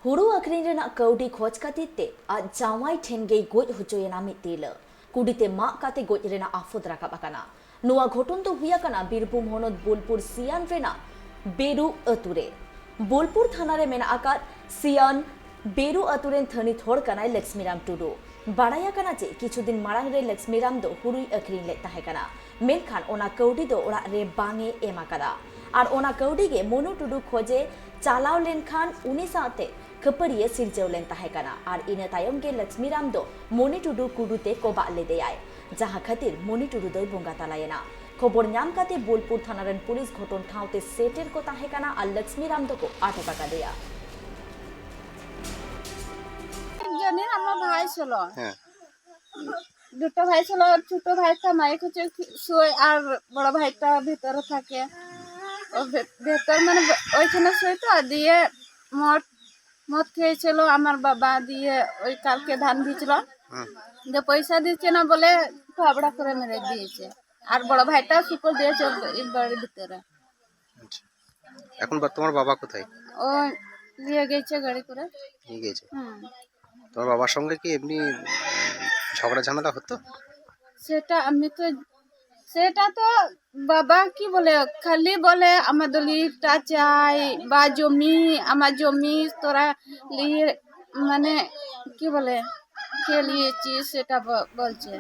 ᱦᱩᱲᱩ ᱟᱹᱠᱷᱨᱤᱧ ᱨᱮᱱᱟᱜ ᱠᱟᱹᱣᱰᱤ ᱠᱷᱚᱡ ᱠᱷᱟᱹᱛᱤᱨ ᱛᱮ ᱟᱡ ᱡᱟᱶᱟᱭ ᱴᱷᱮᱱ ᱜᱮᱭ ᱜᱚᱡ ᱦᱚᱪᱚᱭᱮᱱᱟ ᱢᱤᱫ ᱛᱤᱨᱞᱟᱹ᱾ ᱠᱩᱰᱤᱛᱮ ᱢᱟᱜ ᱠᱟᱛᱮ ᱜᱚᱡ ᱨᱮᱱᱟᱜ ᱟᱯᱷᱚᱫ ᱨᱟᱠᱟᱵ ᱟᱠᱟᱱᱟ᱾ ᱱᱚᱣᱟ ᱜᱷᱚᱴᱚᱱ ᱫᱚ ᱦᱩᱭ ᱟᱠᱟᱱᱟ ᱵᱤᱨᱵᱷᱩᱢ ᱦᱚᱱᱚᱛ ᱵᱳᱞᱯᱩᱨ ᱥᱤᱭᱟᱱ ᱨᱮᱱᱟᱜ ᱵᱮᱨᱩ ᱟᱹᱛᱩ ᱨᱮ᱾ ᱵᱳᱞᱯᱩᱨ ᱛᱷᱟᱱᱟ ᱨᱮ ᱢᱮᱱᱟᱜ ᱟᱠᱟᱫ ᱥᱤᱭᱟᱱ ᱵᱮᱨᱩ ᱟᱹᱛᱩ ᱨᱮᱱ ᱛᱷᱟᱹᱱᱤᱛ ᱦᱚᱲ ᱠᱟᱱᱟᱭ ᱞᱚᱠᱥᱢᱤᱨᱟᱢ ᱴᱩᱰᱩ᱾ ᱵᱟᱲᱟᱭ ᱟᱠᱟᱱᱟ ᱡᱮ ᱠᱤᱪᱷᱩ ᱫᱤᱱ ᱢᱟᱲᱟᱝ ᱨᱮ ᱞᱚᱠᱥᱢᱤᱨᱟᱢ ᱫᱚ ᱦᱩᱲᱩᱭ ᱟᱹᱠᱷᱨᱤᱧ ᱞᱮᱫ ᱛᱟᱦᱮᱸ ᱠᱟᱱᱟ, ᱢᱮᱱᱠᱷᱟᱱ ᱚᱱᱟ ᱠᱟᱹᱣᱰᱤ ᱫᱚ ᱚᱲᱟᱜ ᱨᱮ ᱵᱟᱝ ᱮ ᱮᱢ ᱟᱠᱟᱫᱟ ᱟᱨ ᱚᱱᱟ ᱠᱟᱹᱣᱰᱤ ᱜᱮ ᱢᱚᱱᱩ ᱴᱩᱰᱩ ᱠᱷᱚᱡᱮ ᱪᱟᱞᱟᱣ ᱞᱮᱱᱠᱷᱟᱱ ᱩᱱᱤ ᱥᱟᱶᱛᱮ ᱠᱷᱟᱹᱯᱟᱹᱨᱤᱭ ᱥᱤᱨᱡᱟᱹᱣ ᱞᱮᱱ ᱛᱟᱦᱮᱸ ᱠᱟᱱᱟ ᱟᱨ ᱤᱱᱟᱹ ᱛᱟᱭᱚᱢ ᱜᱮ ᱞᱚᱠᱥᱢᱤᱨᱟᱢ ᱫᱚ ᱢᱚᱱᱤ ᱴᱩᱰᱩ ᱠᱩᱰᱩᱛᱮ ᱠᱚᱵᱟᱜ ᱞᱮᱫᱮᱭᱟᱭ, ᱡᱟᱦᱟᱸ ᱠᱷᱟᱹᱛᱤᱨ ᱢᱚᱱᱤ ᱴᱩᱰᱩ ᱫᱚᱭ ᱵᱚᱸᱜᱟ ᱛᱟᱞᱟᱭᱮᱱᱟ᱾ ᱠᱷᱚᱵᱚᱨ ᱧᱟᱢ ᱠᱟᱛᱮ ᱵᱳᱞᱯᱩᱨ ᱛᱷᱟᱱᱟ ᱨᱮᱱ ᱯᱩᱞᱤᱥ ᱜᱷᱚᱴᱚᱱ ᱴᱷᱟᱶᱛᱮ ᱥᱮᱴᱮᱨ ko ᱛᱟᱦᱮᱸ ᱠᱟᱱᱟ ᱟᱨ ᱞᱚᱠᱥᱢᱤᱨᱟᱢ ᱫᱚᱠᱚ আটক আকাদেয়া। জানি আমার ভাই ছিল, হ্যাঁ, দুটো ভাই ছিল। ছোট ভাইটা মায়ের কাছে শুয়ে আর বড় ভাইটা ভিতরে থাকে। ও ভেতর মানে ওইখানে শুইতো দিয়ে মদ মদ খেয়েছিল আমার বাবা, দিয়ে ওই কালকে ধান দিয়েছিল, যে পয়সা দিচ্ছে না বলে থাবড়া করে মেরে দিয়েছে। আর বড় ভাইটা শুকর দিয়েছে বাড়ির ভিতরে। আচ্ছা। এখন তোমার বাবা কোথায়? ও নিয়ে গেছে গাড়ি করে। নিয়ে গেছে। হুম, তোমার বাবার সঙ্গে কি এমনি ঝগড়া ঝামেলা হতো? সেটা তো বাবা কি বলে, খালি বলে আমাদের লিটা চাই বা জমি, আমার জমি তোরা নিয়ে, মানে কি বলে কে নিয়েছিস সেটা বলছে।